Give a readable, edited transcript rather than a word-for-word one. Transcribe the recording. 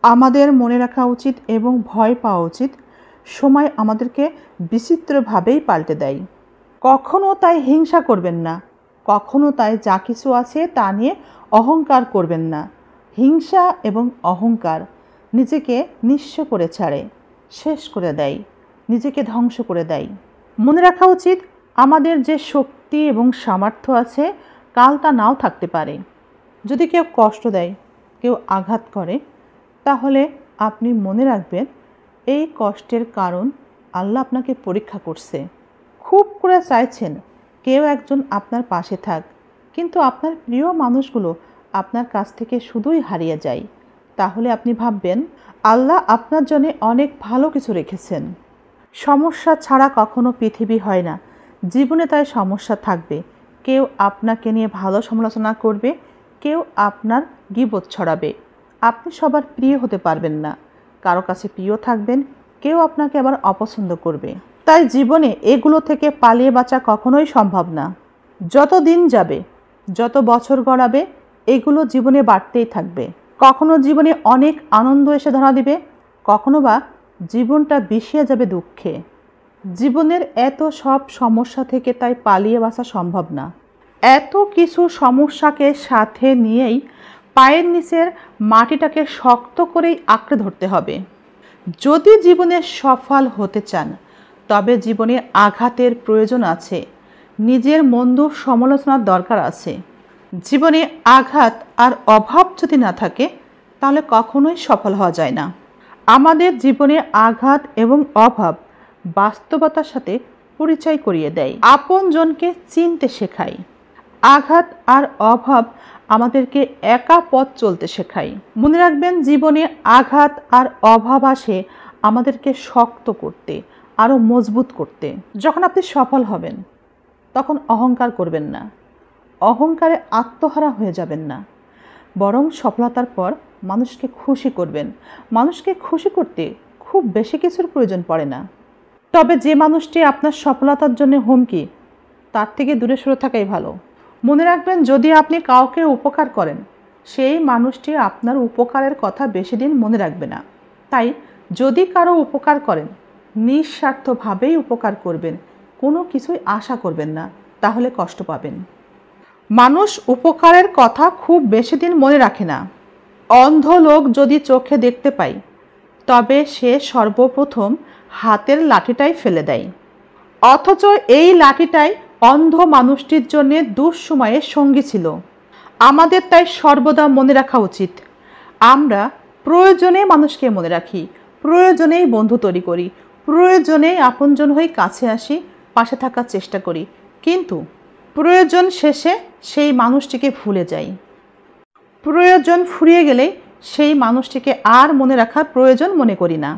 আমাদের মনে রাখা উচিত এবং ভয় পাওয়া উচিত, সময় আমাদেরকে বিচিত্রভাবেই পাল্টে দেয়। কখনো তাই হিংসা করবেন না, কখনো তাই যা কিছু আছে তা নিয়ে অহংকার করবেন না। হিংসা এবং অহংকার নিজেকে নিঃস্ব করে ছাড়ে, শেষ করে দেয়, নিজেকে ধ্বংস করে দেয়। মনে রাখা উচিত আমাদের যে শক্তি এবং সামর্থ্য আছে কাল তা নাও থাকতে পারে। যদি কেউ কষ্ট দেয়, কেউ আঘাত করে, তাহলে আপনি মনে রাখবেন এই কষ্টের কারণ আল্লাহ আপনাকে পরীক্ষা করছে। খুব করে চাইছেন কেউ একজন আপনার পাশে থাক, কিন্তু আপনার প্রিয় মানুষগুলো আপনার কাছ থেকে শুধুই হারিয়ে যায়। তাহলে আপনি ভাববেন আল্লাহ আপনার জন্য অনেক ভালো কিছু রেখেছেন। সমস্যা ছাড়া কখনো পৃথিবী হয় না, জীবনে তাই সমস্যা থাকবে। কেউ আপনাকে নিয়ে ভালো সমালোচনা করবে, কেউ আপনার গীবত ছড়াবে। আপনি সবার প্রিয় হতে পারবেন না, কারো কাছে প্রিয় থাকবেন, কেউ আপনাকে আবার অপছন্দ করবে। তাই জীবনে এগুলো থেকে পালিয়ে বাঁচা কখনোই সম্ভব না। যত দিন যাবে, যত বছর গড়াবে, এগুলো জীবনে বাড়তেই থাকবে। কখনো জীবনে অনেক আনন্দ এসে ধরা দিবে, কখনো বা জীবনটা বিষিয়ে যাবে দুঃখে। জীবনের এত সব সমস্যা থেকে তাই পালিয়ে বাঁচা সম্ভব না। এত কিছু সমস্যাকে সাথে নিয়েই পায়ের নিচের মাটিটাকে শক্ত করেই আঁকড়ে ধরতে হবে। যদি জীবনে সফল হতে চান, তবে জীবনে আঘাতের প্রয়োজন আছে, নিজের মন্দ সমালোচনার দরকার আছে। জীবনে আঘাত আর অভাব যদি না থাকে, তাহলে কখনোই সফল হওয়া যায় না। আমাদের জীবনে আঘাত এবং অভাব বাস্তবতার সাথে পরিচয় করিয়ে দেয়, আপনজনকে চিনতে শেখায়। আঘাত আর অভাব আমাদেরকে একা পথ চলতে শেখায়। মনে রাখবেন জীবনে আঘাত আর অভাব আসে আমাদেরকে শক্ত করতে, আরও মজবুত করতে। যখন আপনি সফল হবেন তখন অহংকার করবেন না, অহংকারে আত্মহারা হয়ে যাবেন না, বরং সফলতার পর মানুষকে খুশি করবেন। মানুষকে খুশি করতে খুব বেশি কিছুর প্রয়োজন পড়ে না। তবে যে মানুষটি আপনার সফলতার জন্য হুমকি, তার থেকে দূরে সরে থাকাই ভালো। মনে রাখবেন যদি আপনি কাউকে উপকার করেন, সেই মানুষটি আপনার উপকারের কথা বেশি দিন মনে রাখবে না। তাই যদি কারো উপকার করেন, নিঃস্বার্থভাবেই উপকার করবেন, কোনো কিছুই আশা করবেন না, তাহলে কষ্ট পাবেন। মানুষ উপকারের কথা খুব বেশি দিন মনে রাখে না। অন্ধ লোক যদি চোখে দেখতে পায়, তবে সে সর্বপ্রথম হাতের লাঠিটাই ফেলে দেয়, অথচ এই লাঠিটাই অন্ধ মানুষটির জন্য দুঃসময়ের সঙ্গী ছিল। আমাদের তাই সর্বদা মনে রাখা উচিত আমরা প্রয়োজনে মানুষকে মনে রাখি, প্রয়োজনেই বন্ধু তৈরি করি, প্রয়োজনেই আপনজন হয়ে কাছে আসি, পাশে থাকার চেষ্টা করি, কিন্তু প্রয়োজন শেষে সেই মানুষটিকে ভুলে যাই। প্রয়োজন ফুরিয়ে গেলে সেই মানুষটিকে আর মনে রাখার প্রয়োজন মনে করি না।